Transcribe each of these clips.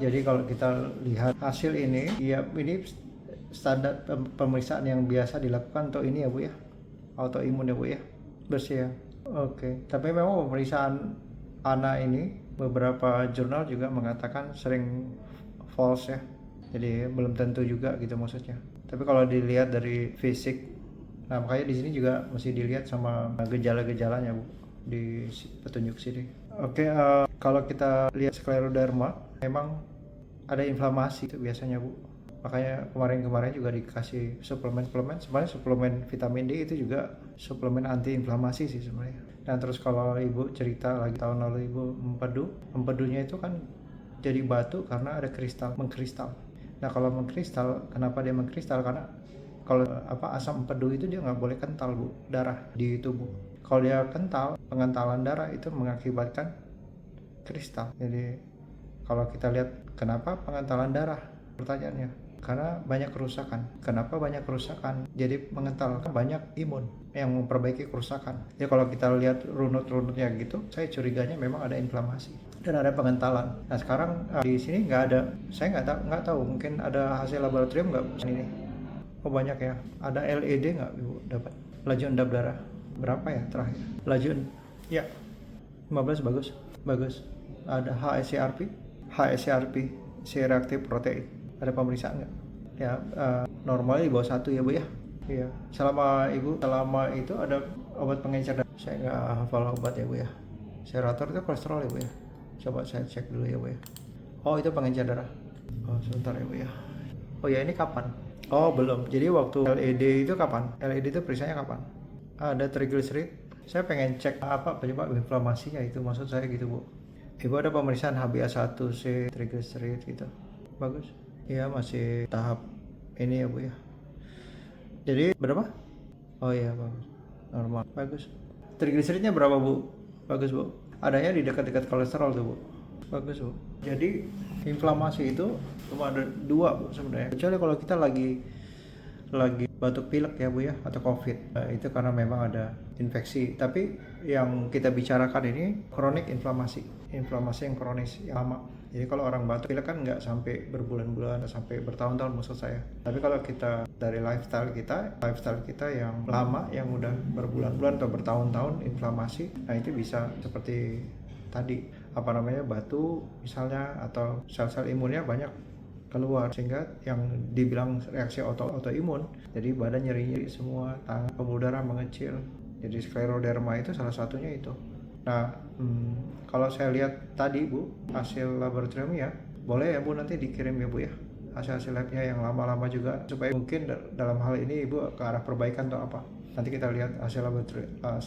Jadi kalau kita lihat hasil ini, ya ini standar pemeriksaan yang biasa dilakukan untuk ini ya Bu ya, autoimun ya Bu ya, bersih ya. Oke, tapi memang pemeriksaan ANA ini beberapa jurnal juga mengatakan sering false ya, jadi belum tentu juga gitu maksudnya. Tapi kalau dilihat dari fisik, nah makanya di sini juga mesti dilihat sama gejala-gejalanya Bu di petunjuk sini. Oke, kalau kita lihat skleroderma memang ada inflamasi itu biasanya Bu, makanya kemarin juga dikasih suplemen. Sebenarnya suplemen vitamin D itu juga suplemen anti inflamasi sih sebenarnya. Dan terus kalau ibu cerita lagi tahun lalu ibu empedunya itu kan jadi batu karena ada mengkristal. Nah kalau mengkristal, kenapa dia mengkristal? Karena kalau asam empedu itu dia nggak boleh kental Bu, darah di tubuh. Kalau dia kental, pengentalan darah itu mengakibatkan kristal. Jadi kalau kita lihat kenapa pengentalan darah, pertanyaannya karena banyak kerusakan. Kenapa banyak kerusakan? Jadi mengental, banyak imun yang memperbaiki kerusakan. Jadi kalau kita lihat runut-runutnya gitu, saya curiganya memang ada inflamasi dan ada pengentalan. Nah sekarang di sini nggak ada, saya nggak tahu mungkin ada hasil laboratorium nggak ini. Oh banyak ya, ada LED nggak ibu dapat? Laju endap darah berapa ya terakhir? Laju ya 15 bagus. Ada HSCRP, C reaktif protein. Ada pemeriksaan nggak? Ya, normalnya di bawah 1 ya Bu ya. Iya. Selama itu ada obat pengencer darah. Saya nggak hafal obat ya Bu ya. Serator itu kolesterol ya Bu ya. Coba saya cek dulu ya Bu ya. Oh itu pengencer darah. Oh sebentar ya Bu ya. Oh ya ini kapan? Oh belum. Jadi waktu LED itu kapan? LED itu periksanya kapan? Ada triglyceride. Saya pengen cek penyebab inflamasinya itu, maksud saya gitu Bu. Ibu ada pemeriksaan HbA1c, triglyceride gitu. Bagus. Iya masih tahap ini ya Bu ya. Jadi berapa? Oh iya bagus. Normal. Bagus. Triglyceridnya berapa Bu? Bagus Bu. Adanya di dekat-dekat kolesterol tuh Bu. Bagus Bu. Jadi inflamasi itu cuma ada 2 Bu sebenarnya. Kecuali kalau kita lagi batuk pilek ya Bu ya, atau COVID. Itu karena memang ada infeksi. Tapi yang kita bicarakan ini kronik inflamasi yang kronis, yang lama. Jadi kalau orang batuk pilek kan nggak sampai berbulan-bulan, sampai bertahun-tahun maksud saya. Tapi kalau kita dari lifestyle kita yang lama, yang udah berbulan-bulan atau bertahun-tahun inflamasi, nah itu bisa seperti tadi batu misalnya, atau sel-sel imunnya banyak keluar sehingga yang dibilang reaksi autoimun, jadi badan nyeri semua, tangan, pembuluh darah mengecil. Jadi skleroderma itu salah satunya itu. Nah kalau saya lihat tadi Bu hasil laboratorium ya, boleh ya Bu nanti dikirim ya Bu ya hasil labnya yang lama-lama juga, supaya mungkin dalam hal ini Ibu ke arah perbaikan atau apa, nanti kita lihat hasil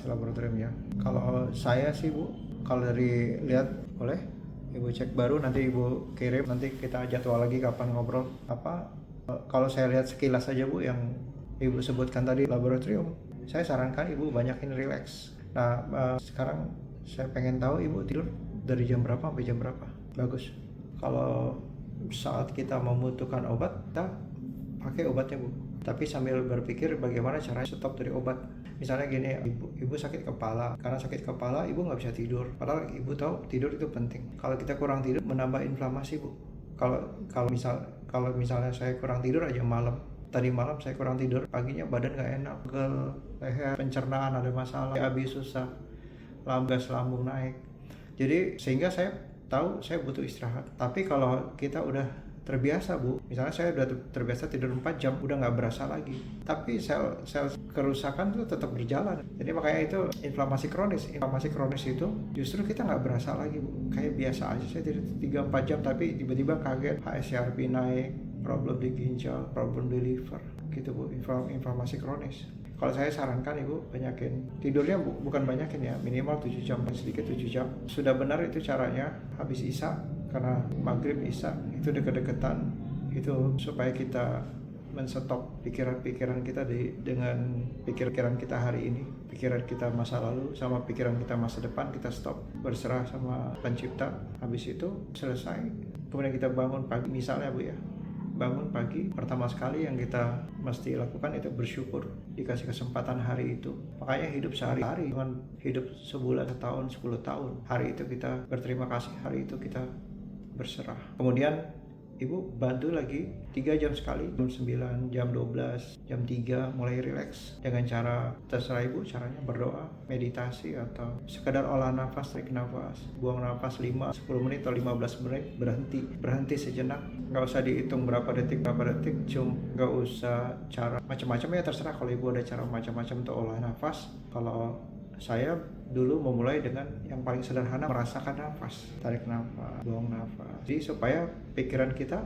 laboratorium ya. Kalau saya sih Bu, kalau dari lihat boleh Ibu cek baru, nanti Ibu kirim, nanti kita jadwal lagi kapan ngobrol. Kalau saya lihat sekilas saja Bu yang Ibu sebutkan tadi laboratorium, saya sarankan Ibu banyakin relax. Nah sekarang saya pengen tahu Ibu tidur dari jam berapa sampai jam berapa? Bagus. Kalau saat kita membutuhkan obat, kita pakai obatnya Bu, tapi sambil berpikir bagaimana caranya stop dari obat. Misalnya gini, ibu sakit kepala, karena sakit kepala ibu nggak bisa tidur, padahal ibu tahu tidur itu penting. Kalau kita kurang tidur menambah inflamasi Bu. Kalau misalnya saya kurang tidur aja tadi malam saya kurang tidur, paginya badan nggak enak, pegel, leher, pencernaan ada masalah, habis susah, gas lambung naik. Jadi sehingga saya tahu saya butuh istirahat. Tapi kalau kita udah terbiasa Bu, misalnya saya udah terbiasa tidur 4 jam, udah nggak berasa lagi, tapi sel kerusakan itu tetap berjalan. Jadi makanya itu inflamasi kronis itu justru kita nggak berasa lagi Bu, kayak biasa aja saya tidur 3-4 jam, tapi tiba-tiba kaget HSCRP naik, problem di ginjal, problem di liver gitu Bu, inflamasi kronis. Kalau saya sarankan Ibu banyakin tidurnya Bu, bukan banyakin ya, minimal 7 jam, sedikit 7 jam. Sudah benar itu caranya habis Isya, karena maghrib Isya itu deket-deketan, itu supaya kita menstop pikiran-pikiran kita dengan pikiran kita hari ini, pikiran kita masa lalu sama pikiran kita masa depan, kita stop, berserah sama pencipta. Habis itu selesai, kemudian kita bangun pagi misalnya Bu ya, bangun pagi, pertama sekali yang kita mesti lakukan itu bersyukur dikasih kesempatan hari itu. Makanya hidup sehari-hari, bukan hidup sebulan, setahun, 10 tahun. Hari itu kita berterima kasih, hari itu kita berserah. Kemudian ibu bantu lagi 3 jam sekali, jam 9, jam 12, jam 3 mulai rileks dengan cara terserah ibu, caranya berdoa, meditasi, atau sekedar olah nafas, tarik nafas, buang nafas 5-10 menit atau 15 menit, berhenti sejenak. Nggak usah dihitung berapa detik, cuma nggak usah cara macam-macam ya, terserah. Kalau ibu ada cara macam-macam untuk olah nafas. Kalau saya dulu memulai dengan yang paling sederhana, merasakan nafas, tarik nafas, buang nafas. Jadi supaya pikiran kita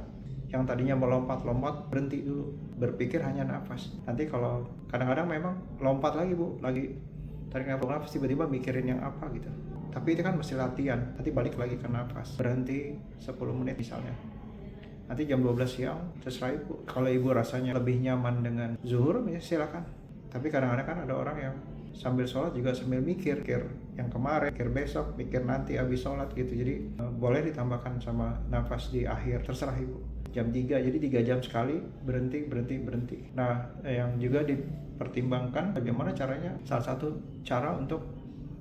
yang tadinya melompat-lompat berhenti dulu, berpikir hanya nafas. Nanti kalau kadang-kadang memang lompat lagi bu, lagi tarik nafas, buang nafas, tiba-tiba mikirin yang apa gitu. Tapi itu kan mesti latihan. Nanti balik lagi ke nafas, berhenti 10 menit misalnya. Nanti jam 12 siang terserah ibu. Kalau ibu rasanya lebih nyaman dengan zuhur, ya silakan. Tapi kadang-kadang kan ada orang yang sambil sholat juga sambil mikir yang kemarin, mikir besok, mikir nanti habis sholat gitu. Jadi boleh ditambahkan sama nafas di akhir, terserah ibu. Jam 3, jadi 3 jam sekali, berhenti. Nah, yang juga dipertimbangkan bagaimana caranya, salah satu cara untuk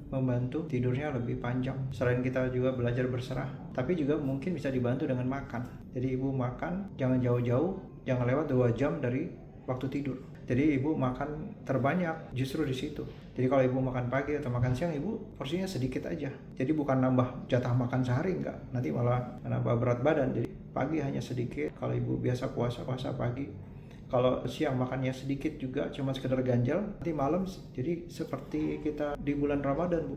membantu tidurnya lebih panjang. Selain kita juga belajar berserah, tapi juga mungkin bisa dibantu dengan makan. Jadi ibu makan jangan jauh-jauh, jangan lewat 2 jam dari waktu tidur. Jadi ibu makan terbanyak justru di situ. Jadi kalau ibu makan pagi atau makan siang, ibu porsinya sedikit aja. Jadi bukan nambah jatah makan sehari, enggak. Nanti malah nambah berat badan. Jadi pagi hanya sedikit. Kalau ibu biasa puasa pagi. Kalau siang makannya sedikit juga, cuma sekedar ganjal. Nanti malam jadi seperti kita di bulan Ramadan, bu.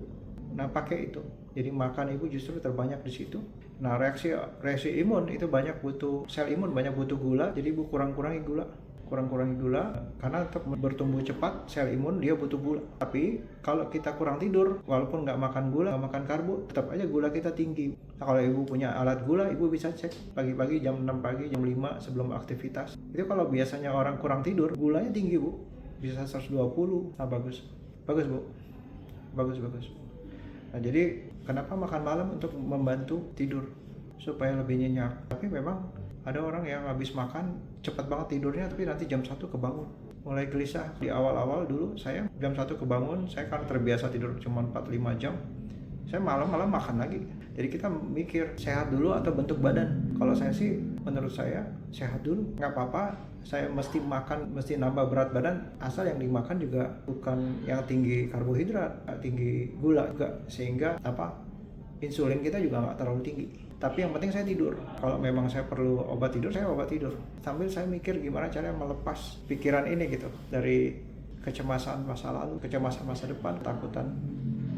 Nah, pakai itu. Jadi makan ibu justru terbanyak di situ. Nah, reaksi imun itu banyak butuh, sel imun banyak butuh gula. Jadi ibu kurang-kurangi gula karena untuk bertumbuh cepat sel imun dia butuh gula. Tapi kalau kita kurang tidur, walaupun nggak makan gula, nggak makan karbo, tetap aja gula kita tinggi. Nah, kalau ibu punya alat gula, ibu bisa cek pagi-pagi jam 6 pagi, jam 5 sebelum aktivitas. Itu kalau biasanya orang kurang tidur, gulanya tinggi bu, bisa 120. Nah, bagus bu, bagus. Nah, jadi kenapa makan malam? Untuk membantu tidur supaya lebih nyenyak. Tapi memang ada orang yang habis makan cepat banget tidurnya, tapi nanti jam 1 kebangun, mulai gelisah. Di awal-awal dulu saya jam 1 kebangun, saya kan terbiasa tidur cuma 4-5 jam, saya malam-malam makan lagi. Jadi kita mikir sehat dulu atau bentuk badan. Kalau saya sih, menurut saya sehat dulu, nggak apa-apa saya mesti makan, mesti nambah berat badan, asal yang dimakan juga bukan yang tinggi karbohidrat, tinggi gula juga, sehingga insulin kita juga nggak terlalu tinggi. Tapi yang penting saya tidur. Kalau memang saya perlu obat tidur, saya obat tidur. Sambil saya mikir gimana caranya melepas pikiran ini gitu, dari kecemasan masa lalu, kecemasan masa depan, ketakutan,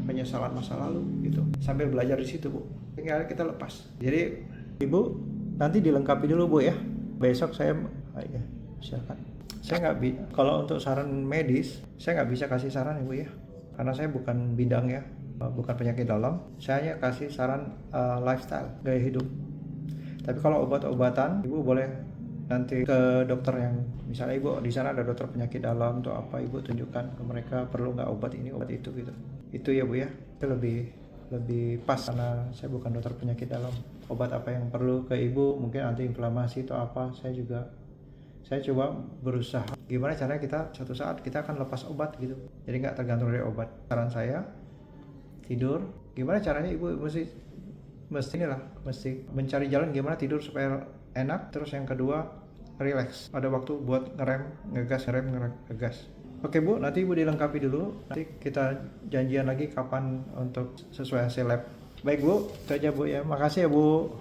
penyesalan masa lalu gitu. Sambil belajar di situ bu, tinggal kita lepas. Jadi ibu nanti dilengkapi dulu bu ya. Besok saya, ya silakan. Saya nggak, kalau untuk saran medis, saya nggak bisa kasih saran ibu ya, karena saya bukan bidang ya. Bukan penyakit dalam, saya hanya kasih saran lifestyle, gaya hidup. Tapi kalau obat-obatan, ibu boleh nanti ke dokter yang, misalnya ibu di sana ada dokter penyakit dalam atau apa, ibu tunjukkan ke mereka perlu nggak obat ini, obat itu gitu. Itu ya bu ya, itu lebih pas karena saya bukan dokter penyakit dalam. Obat apa yang perlu ke ibu, mungkin anti inflamasi atau apa, saya coba berusaha gimana caranya kita suatu saat kita akan lepas obat gitu. Jadi nggak tergantung dari obat. Saran saya tidur, gimana caranya ibu mesti mencari jalan gimana tidur supaya enak. Terus yang kedua, relax, ada waktu buat ngegas. Oke bu, nanti ibu dilengkapi dulu, nanti kita janjian lagi kapan untuk sesuai hasil lab. Baik bu, itu aja bu ya, makasih ya bu.